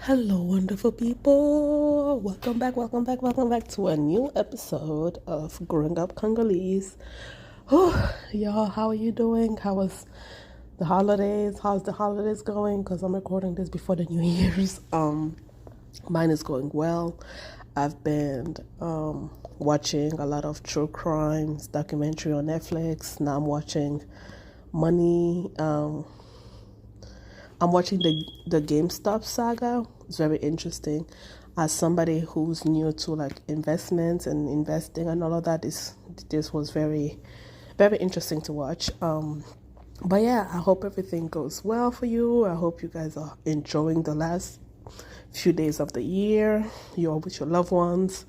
Hello, wonderful people. Welcome back to a new episode of Growing Up Congolese. Y'all, how are you doing? How was the holidays? How's the holidays going? Because I'm recording this before the New Year's. Mine is going well. I've been watching a lot of true crimes documentary on Netflix. Now I'm watching Money. I'm watching the GameStop saga. It's very interesting. As somebody who's new to like investments and investing and all of that, this was very, very interesting to watch. But yeah, I hope everything goes well for you. I hope you guys are enjoying the last few days of the year. You're with your loved ones.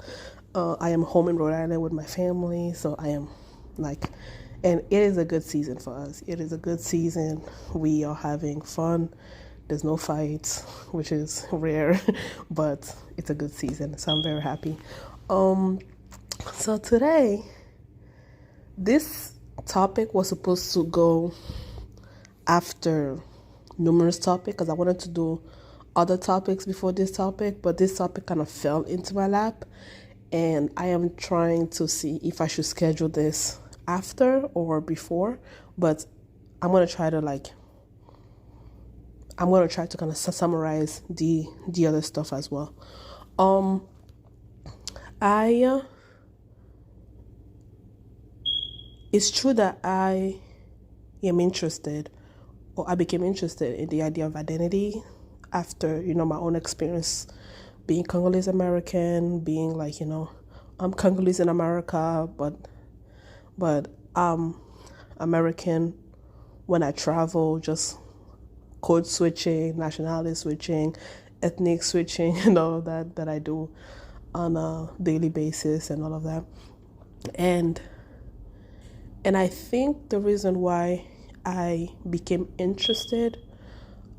I am home in Rhode Island with my family, so I am like, and it is a good season for us. It is a good season. We are having fun. There's no fights, which is rare, but it's a good season, so I'm very happy. So today, this topic was supposed to go after numerous topics because I wanted to do other topics before this topic, but this topic kind of fell into my lap, and I am trying to see if I should schedule this after or before, but I'm going to try to kind of summarize the other stuff as well. It's true that I am interested, or I became interested in the idea of identity after, my own experience being Congolese American, being like, I'm Congolese in America, but I'm American when I travel, just code switching, nationality switching, ethnic switching, and all of that I do on a daily basis and all of that. And I think the reason why I became interested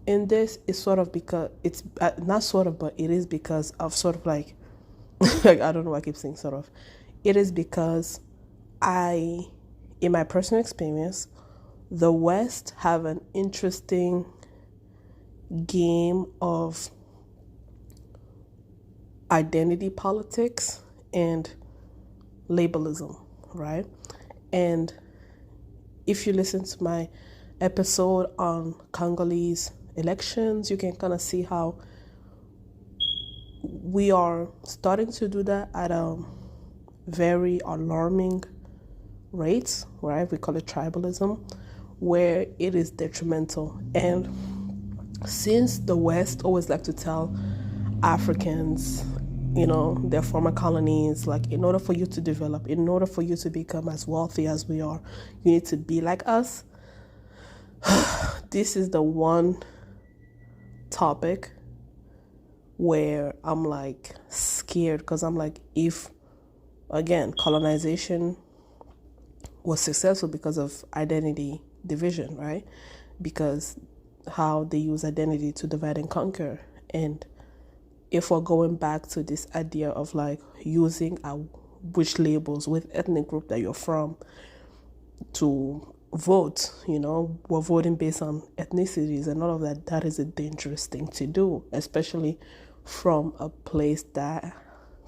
in this is sort of because it's not sort of, but it is because of sort of like, like I don't know why I keep saying sort of. It is because in my personal experience, the West have an interesting game of identity politics and labelism, right? And if you listen to my episode on Congolese elections, you can kind of see how we are starting to do that at a very alarming rates, right? We call it tribalism, where it is detrimental. And since the West always like to tell Africans, their former colonies, like, in order for you to develop, in order for you to become as wealthy as we are, you need to be like us. This is the one topic where I'm like scared, because I'm like, if again colonization was successful because of identity division, right? Because how they use identity to divide and conquer. And if we're going back to this idea of like using which labels with ethnic group that you're from to vote, we're voting based on ethnicities and all of that, that is a dangerous thing to do, especially from a place that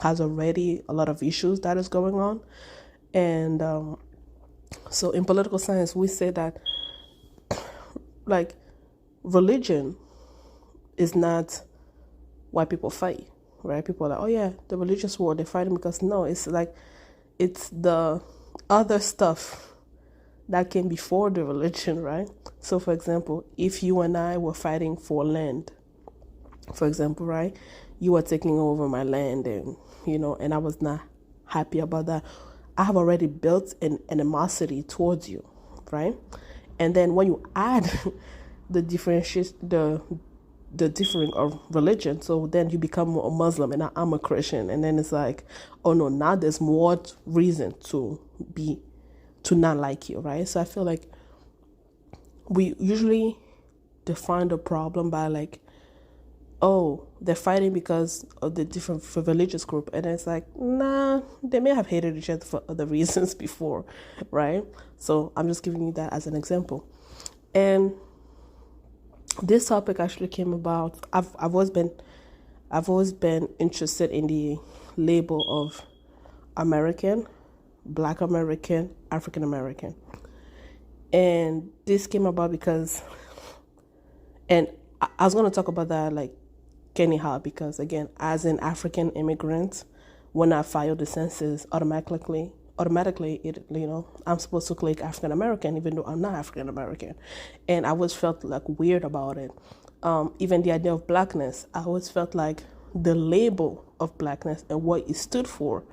has already a lot of issues that is going on. And so in political science, we say that like religion is not why people fight, right? People are like, oh yeah, the religious war, they're fighting because no, it's like, it's the other stuff that came before the religion, right? So for example, if you and I were fighting for land, for example, right? You were taking over my land and, and I was not happy about that. I have already built an animosity towards you, right? And then when you add the differing of religion, so then you become a Muslim and I'm a Christian, and then it's like, oh no, now there's more reason to not like you, right? So I feel like we usually define the problem by like, oh, they're fighting because of the different religious group. And it's like, nah, they may have hated each other for other reasons before, right? So I'm just giving you that as an example. And this topic actually came about, I've always been I've always been interested in the label of American, Black American, African American. And this came about because, and I was going to talk about that like anyhow, because again, as an African immigrant, when I filed the census, automatically it, I'm supposed to click African American even though I'm not African American. And I always felt like weird about it. Even the idea of blackness, I always felt like the label of blackness and what it stood for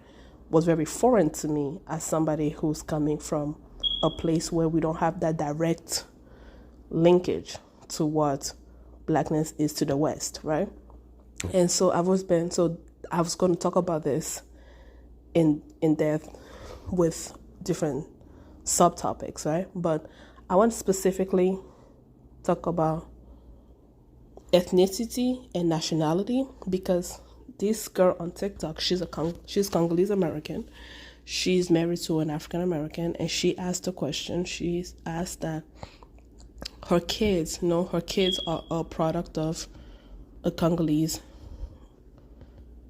was very foreign to me as somebody who's coming from a place where we don't have that direct linkage to what blackness is to the West, right? And so I was going to talk about this in depth with different subtopics, right? But I want to specifically talk about ethnicity and nationality, because this girl on TikTok, she's Congolese American. She's married to an African American, and she asked a question. She asked that her kids are a product of a Congolese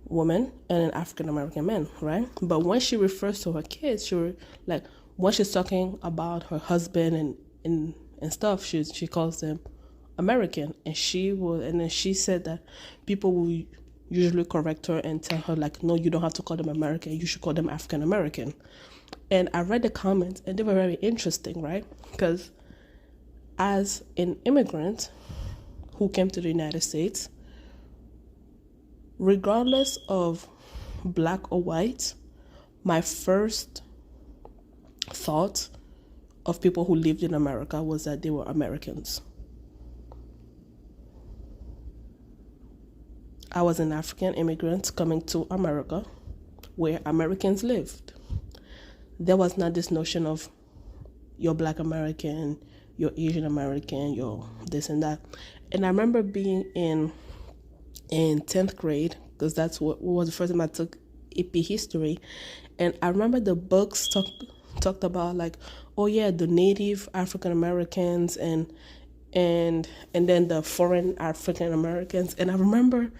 woman and an African American man, right? But when she refers to her kids, when she's talking about her husband and stuff, she calls them American, and then she said that people will usually correct her and tell her like, no, you don't have to call them American, you should call them African American. And I read the comments and they were very interesting, right? Because as an immigrant who came to the United States, regardless of black or white, my first thought of people who lived in America was that they were Americans. I was an African immigrant coming to America where Americans lived. There was not this notion of you're Black American, you're Asian American, you're this and that. And I remember being in 10th grade, because that's what was the first time I took AP history. And I remember the books talked about like, oh yeah, the native African Americans and then the foreign African Americans. And I remember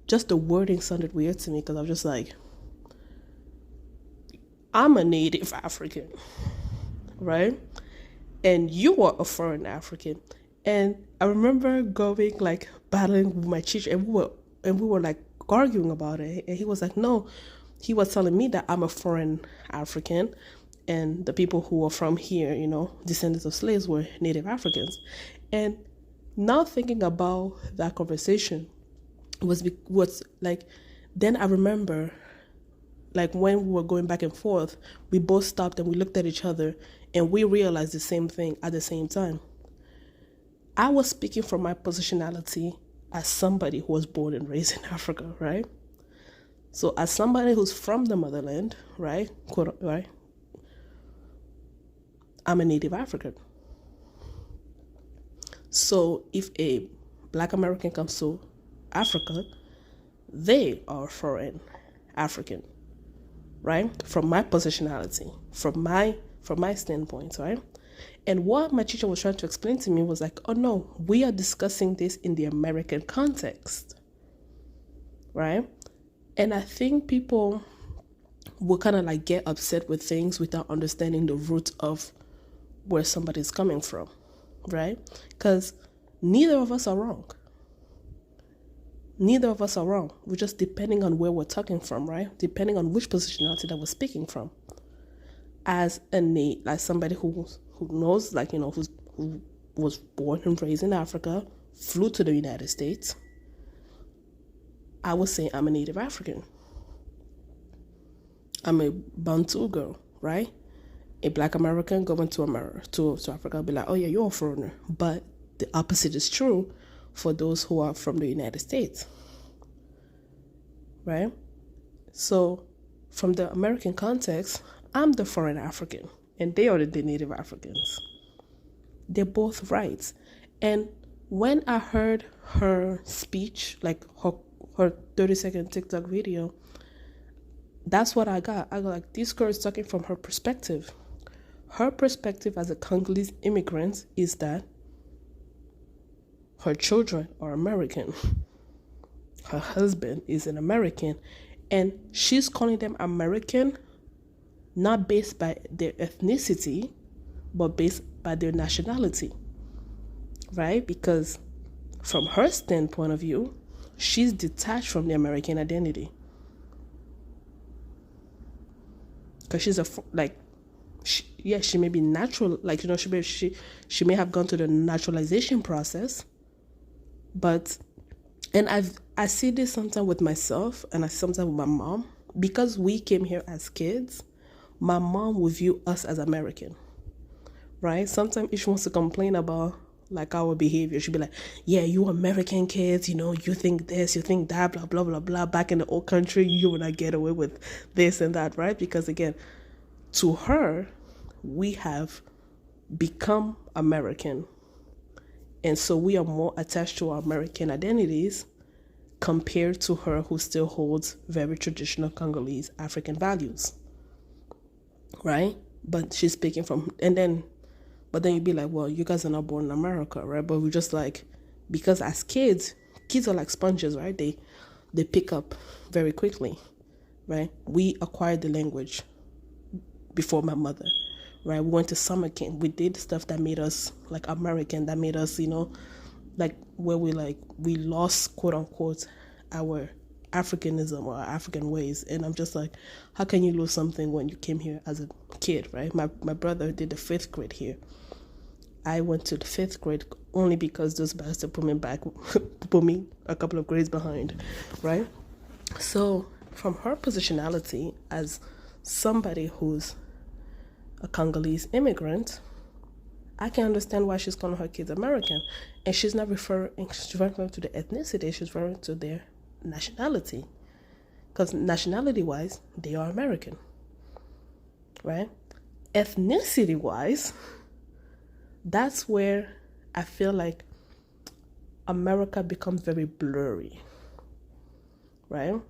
just the wording sounded weird to me, because I was just like, I'm a native African, right? And you are a foreign African. And I remember going like battling with my teacher, and we were like arguing about it. And he was like, no, he was telling me that I'm a foreign African, and the people who are from here, descendants of slaves, were native Africans. And now thinking about that conversation was like, then I remember like when we were going back and forth, we both stopped and we looked at each other and we realized the same thing at the same time. I was speaking from my positionality as somebody who was born and raised in Africa, right? So as somebody who's from the motherland, right? Right? I'm a native African. So if a Black American comes to Africa, they are foreign African, right? From my positionality, from my standpoint, right? And what my teacher was trying to explain to me was like, oh no, we are discussing this in the American context, right? And I think people will kind of like get upset with things without understanding the root of where somebody's coming from, right? Because neither of us are wrong. Neither of us are wrong. We're just depending on where we're talking from, right? Depending on which positionality that we're speaking from. As somebody who knows, like, who was born and raised in Africa, flew to the United States, I would say I'm a native African. I'm a Bantu girl, right? A Black American going to Africa, I'll be like, oh yeah, you're a foreigner. But the opposite is true for those who are from the United States, right? So from the American context, I'm the foreign African and they are the native Africans. They're both right. And when I heard her speech, like her 30-second TikTok video, that's what I got. I got like, this girl is talking from her perspective. Her perspective as a Congolese immigrant is that her children are American. her husband is an American, and she's calling them American not based by their ethnicity, but based by their nationality, right? Because from her standpoint of view, she's detached from the American identity. Because she's she may be natural, like, she may have gone through the naturalization process, but, and I see this sometimes with myself, and I sometimes with my mom, because we came here as kids. My mom would view us as American, right? Sometimes if she wants to complain about like our behavior, she'd be like, yeah, you American kids, you think this, you think that, blah, blah, blah, blah. Back in the old country, you would not get away with this and that, right? Because again, to her, we have become American. And so we are more attached to our American identities compared to her, who still holds very traditional Congolese African values. Right? But she's speaking from, but then you'd be like, well, you guys are not born in America, right? But we're just like, because as kids are like sponges, right? They pick up very quickly, right? We acquired the language before my mother, right? We went to summer camp. We did stuff that made us like American, that made us, like where we lost, quote unquote, our Africanism or African ways. And I'm just like, how can you lose something when you came here as a kid, right? My brother did the 5th grade here. I went to the 5th grade only because those bastards put me a couple of grades behind, right? So from her positionality as somebody who's a Congolese immigrant, I can understand why she's calling her kids American. And she's not referring to the ethnicity, she's referring to their nationality, because nationality wise they are American, right? Ethnicity wise, that's where I feel like America becomes very blurry, right?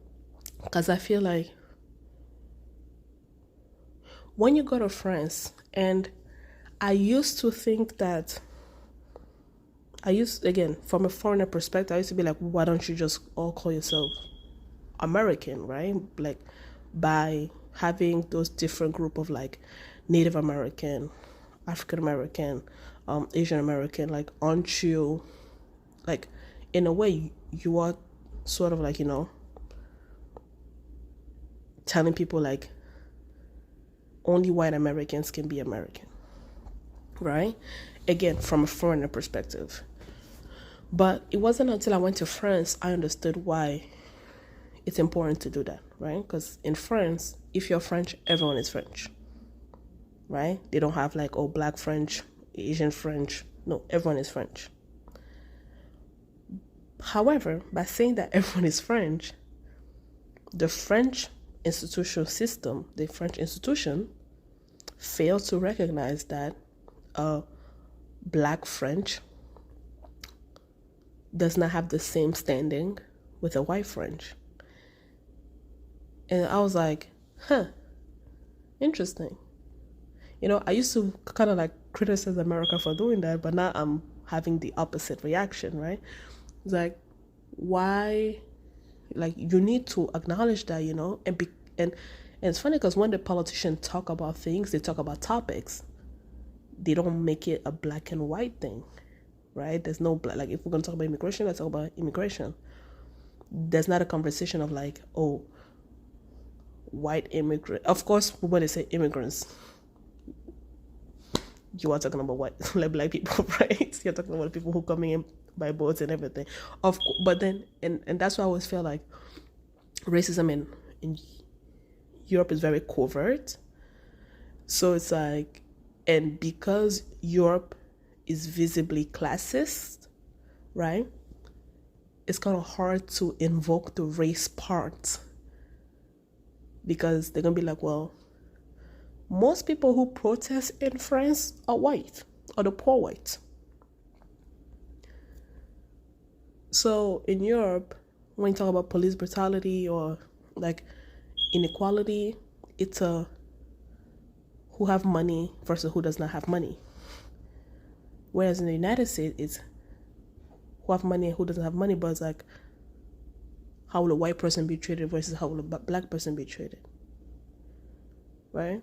Because I feel like when you go to France, and I used to think that, again, from a foreigner perspective, I used to be like, why don't you just all call yourself American, right? Like, by having those different group of like Native American, African American, Asian American, like, aren't you, like, in a way, you are sort of like, telling people like only white Americans can be American, right? Again, from a foreigner perspective. But it wasn't until I went to France I understood why it's important to do that, right? Because in France, if you're French, everyone is French, right? They don't have like, oh, black French, Asian French. No, everyone is French. However, by saying that everyone is French, the French institutional system, the French institution, failed to recognize that black French does not have the same standing with a white French. And I was like, interesting. I used to kind of like criticize America for doing that, but now I'm having the opposite reaction, right? It's like, why? Like, you need to acknowledge that, and it's funny because when the politicians talk about things, they talk about topics. They don't make it a black and white thing, right? There's no black, like, if we're going to talk about immigration, let's talk about immigration. There's not a conversation of like, oh, white immigrant. Of course, when they say immigrants, you are talking about white, like black people, right? You're talking about people who coming in by boats and everything. But then, and that's why I always feel like racism in Europe is very covert. So it's like, and because Europe is visibly classist, right? It's kind of hard to invoke the race part, because they're going to be like, well, most people who protest in France are white, or the poor white. So in Europe, when you talk about police brutality or like inequality, it's who have money versus who does not have money. Whereas in the United States, it's who have money and who doesn't have money, but it's like how will a white person be treated versus how will a black person be treated, right?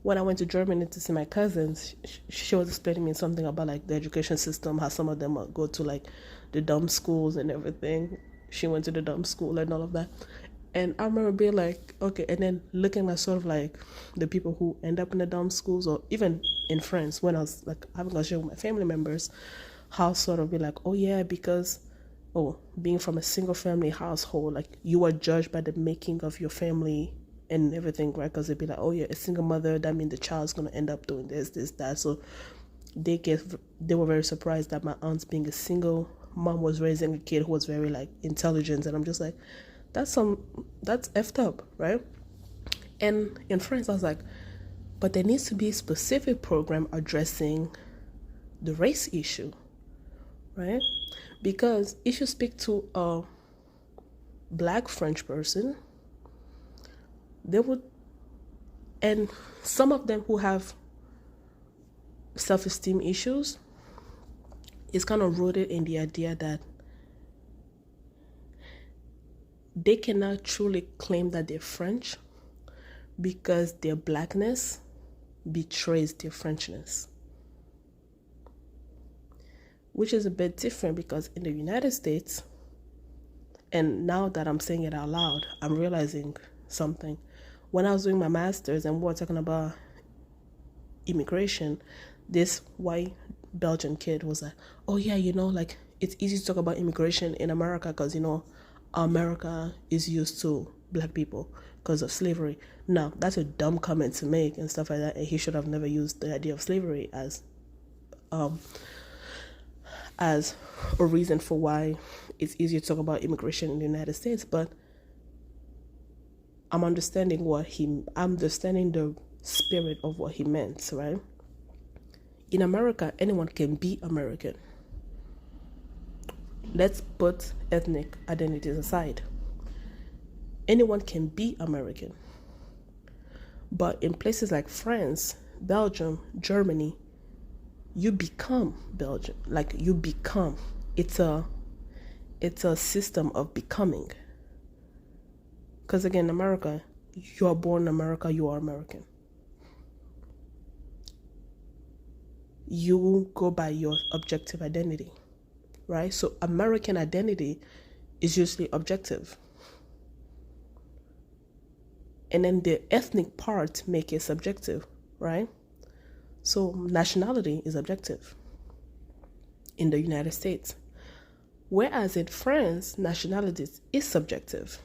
When I went to Germany to see my cousins, she was explaining me something about like the education system, how some of them go to like the dumb schools and everything. She went to the dumb school and all of that. And I remember being like, okay, and then looking at sort of like the people who end up in the dumb schools, or even in France, when I was like having a show with my family members, how sort of be like, oh yeah, because being from a single family household, like you are judged by the making of your family and everything, right? Because they'd be like, oh yeah, a single mother, that means the child's gonna end up doing this, that. So they were very surprised that my aunt, being a single mom, was raising a kid who was very like intelligent, and I'm just like, that's effed up, right? And in France, I was like, but there needs to be a specific program addressing the race issue, right? Because if you speak to a black French person, they would, and some of them who have self-esteem issues, is kind of rooted in the idea that they cannot truly claim that they're French because their blackness betrays their Frenchness. Which is a bit different, because in the United States, and now that I'm saying it out loud, I'm realizing something. When I was doing my master's and we were talking about immigration, this white Belgian kid was like, oh yeah, like it's easy to talk about immigration in America because, America is used to black people because of slavery. Now, that's a dumb comment to make and stuff like that, and he should have never used the idea of slavery as a reason for why it's easier to talk about immigration in the United States. But I'm understanding the spirit of what he meant, right? In America, anyone can be American. Let's put ethnic identities aside. Anyone can be American. But in places like France, Belgium, Germany, you become Belgian. Like you become. It's a system of becoming. Because again, America, you are born in America, you are American. You go by your objective identity, right? So American identity is usually objective. And then the ethnic part make it subjective, right? So nationality is objective in the United States. Whereas in France, nationality is subjective.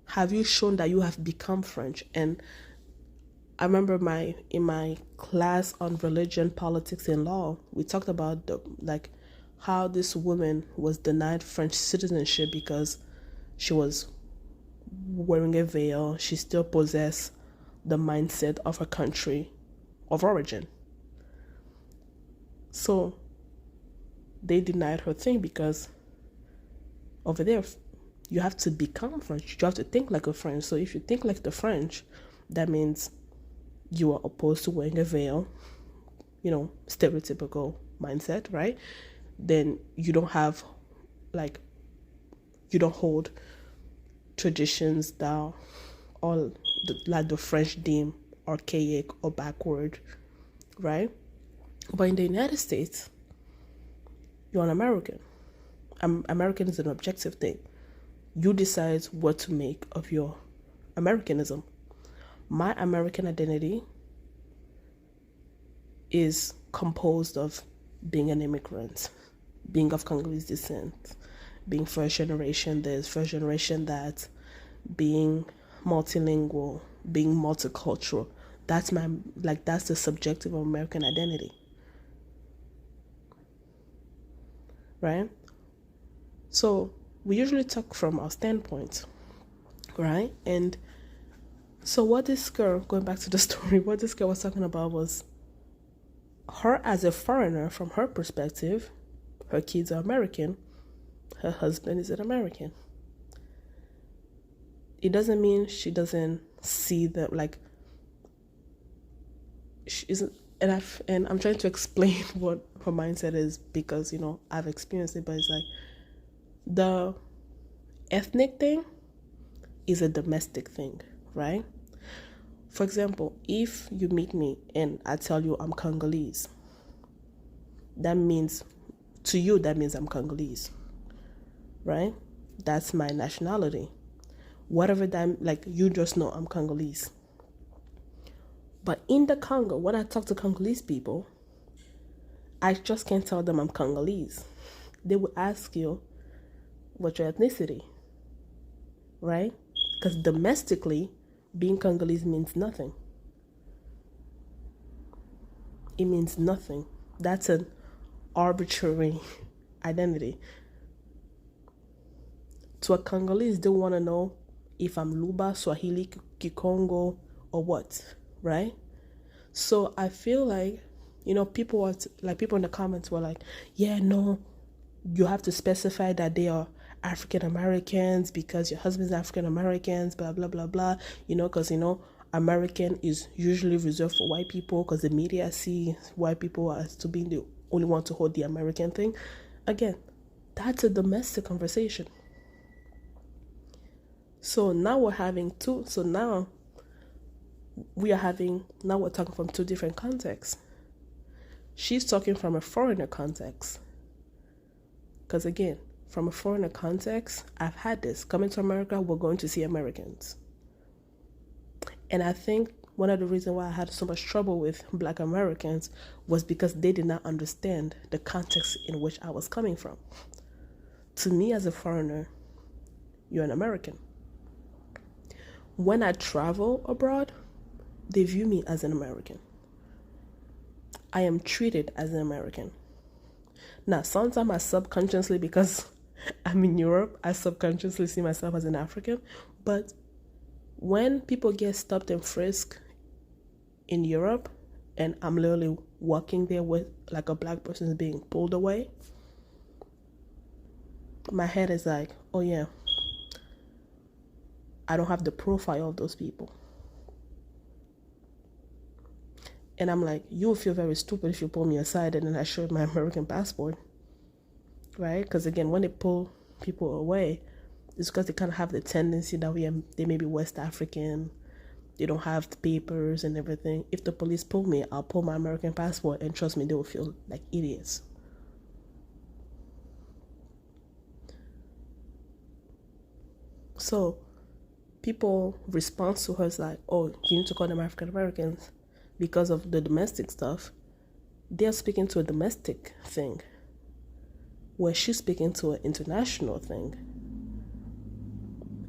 Have you shown that you have become French? And I remember in my class on religion, politics, and law, we talked about how this woman was denied French citizenship because she was wearing a veil. She still possessed the mindset of her country of origin. So they denied her thing because over there, you have to become French. You have to think like a French. So if you think like the French, that means you are opposed to wearing a veil, stereotypical mindset, right? Then you don't have, you don't hold traditions that all the French deem archaic or backward, right? But in the United States, you're an American. American is an objective thing. You decide what to make of your Americanism. My American identity is composed of being an immigrant, being of Congolese descent, being first generation this, first generation that, being multilingual, being multicultural. That's the subjective American identity. Right? So we usually talk from our standpoint, right? And so what this girl, going back to the story, what this girl was talking about was her as a foreigner. From her perspective, her kids are American, her husband is an American. It doesn't mean she doesn't see that, she isn't, and I'm trying to explain what her mindset is because, I've experienced it, but it's like ethnic thing is a domestic thing, right? For example, if you meet me and I tell you I'm Congolese, that means, to you, that means I'm Congolese, right? That's my nationality. Whatever that, like, you just know I'm Congolese. But in the Congo, when I talk to Congolese people, I just can't tell them I'm Congolese. They will ask you, what's your ethnicity, right? Because domestically, being Congolese means nothing. It means nothing. That's an arbitrary identity. To a Congolese, they want to know if I'm Luba, Swahili, Kikongo, or what, right? So I feel like, people in the comments were like, yeah, no, you have to specify that they are African Americans because your husband's African Americans, blah, blah, blah, blah, because, American is usually reserved for white people because the media see white people as to being the only one to hold the American thing. Again, that's a domestic conversation. So now we're having now we're talking from two different contexts. She's talking from a foreigner context. Because again, from a foreigner context, I've had this. Coming to America, we're going to see Americans. And I think one of the reasons why I had so much trouble with Black Americans was because they did not understand the context in which I was coming from. To me, as a foreigner, you're an American. When I travel abroad, they view me as an American. I am treated as an American. Now, sometimes I subconsciously, because I'm in Europe, I subconsciously see myself as an African. But when people get stopped and frisked in Europe, and I'm literally walking there with like a Black person is being pulled away, my head is like, oh yeah, I don't have the profile of those people. And I'm like, you'll feel very stupid if you pull me aside and then I show my American passport, right? Because again, when they pull people away, it's because they kind of have the tendency that they may be West African, they don't have the papers and everything. If the police pull me, I'll pull my American passport, and trust me, they will feel like idiots. So people respond to her as like, oh, you need to call them African Americans because of the domestic stuff. They're speaking to a domestic thing, where she's speaking to an international thing.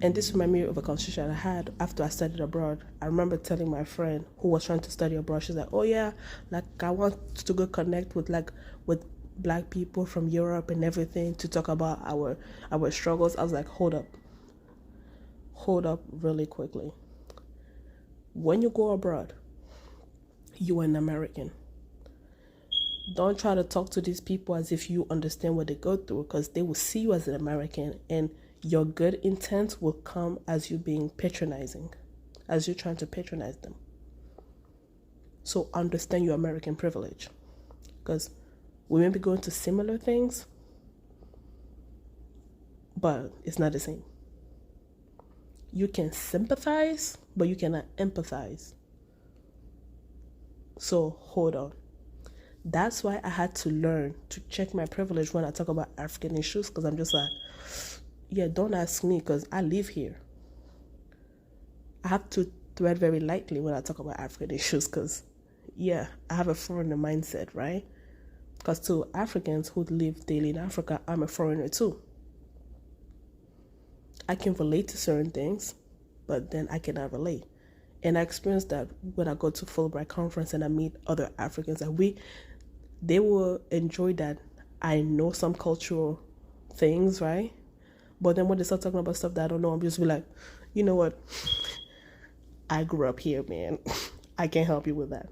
And this reminded me of a conversation I had after I studied abroad. I remember telling my friend who was trying to study abroad, she's like, oh yeah, like I want to go connect with Black people from Europe and everything to talk about our struggles. I was like, hold up really quickly. When you go abroad, you are an American. Don't try to talk to these people as if you understand what they go through, because they will see you as an American, and your good intent will come as you being patronizing, as you're trying to patronize them. So understand your American privilege, because we may be going to similar things, but it's not the same. You can sympathize, but you cannot empathize. So hold on. That's why I had to learn to check my privilege when I talk about African issues, because I'm just like, yeah, don't ask me because I live here. I have to tread very lightly when I talk about African issues because, yeah, I have a foreigner mindset, right? Because to Africans who live daily in Africa, I'm a foreigner too. I can relate to certain things, but then I cannot relate. And I experienced that when I go to Fulbright conference and I meet other Africans, that they will enjoy that I know some cultural things, right? But then when they start talking about stuff that I don't know, I'm just be like, you know what? I grew up here, man. I can't help you with that.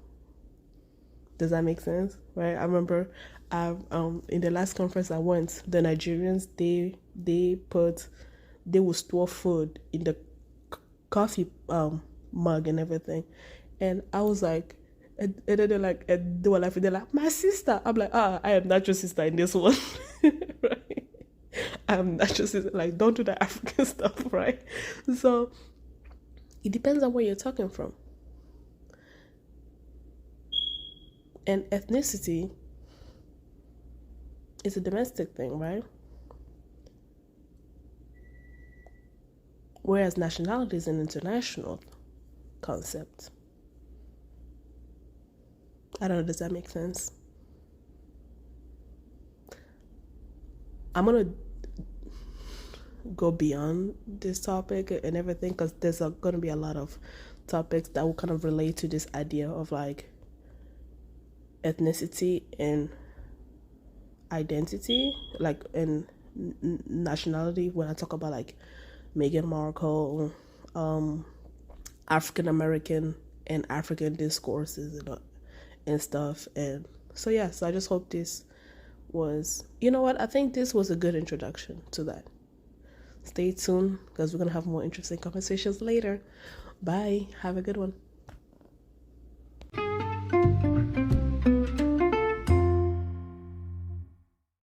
Does that make sense? Right? I remember in the last conference I went, the Nigerians, they will store food in the coffee mug and everything. And I was like, and then they were laughing, they're like, my sister. I'm like, I am not your sister in this one. Right? I'm not just like, don't do the African stuff, right? So it depends on where you're talking from. And ethnicity is a domestic thing, right? Whereas nationality is an international concept. I don't know, does that make sense? I'm gonna go beyond this topic and everything because there's going to be a lot of topics that will kind of relate to this idea of like ethnicity and identity, like in nationality. When I talk about like Meghan Markle, African American and African discourses and stuff. And so yeah, so I just hope this was, you know what, I think this was a good introduction to that. Stay tuned because we're going to have more interesting conversations later. Bye. Have a good one.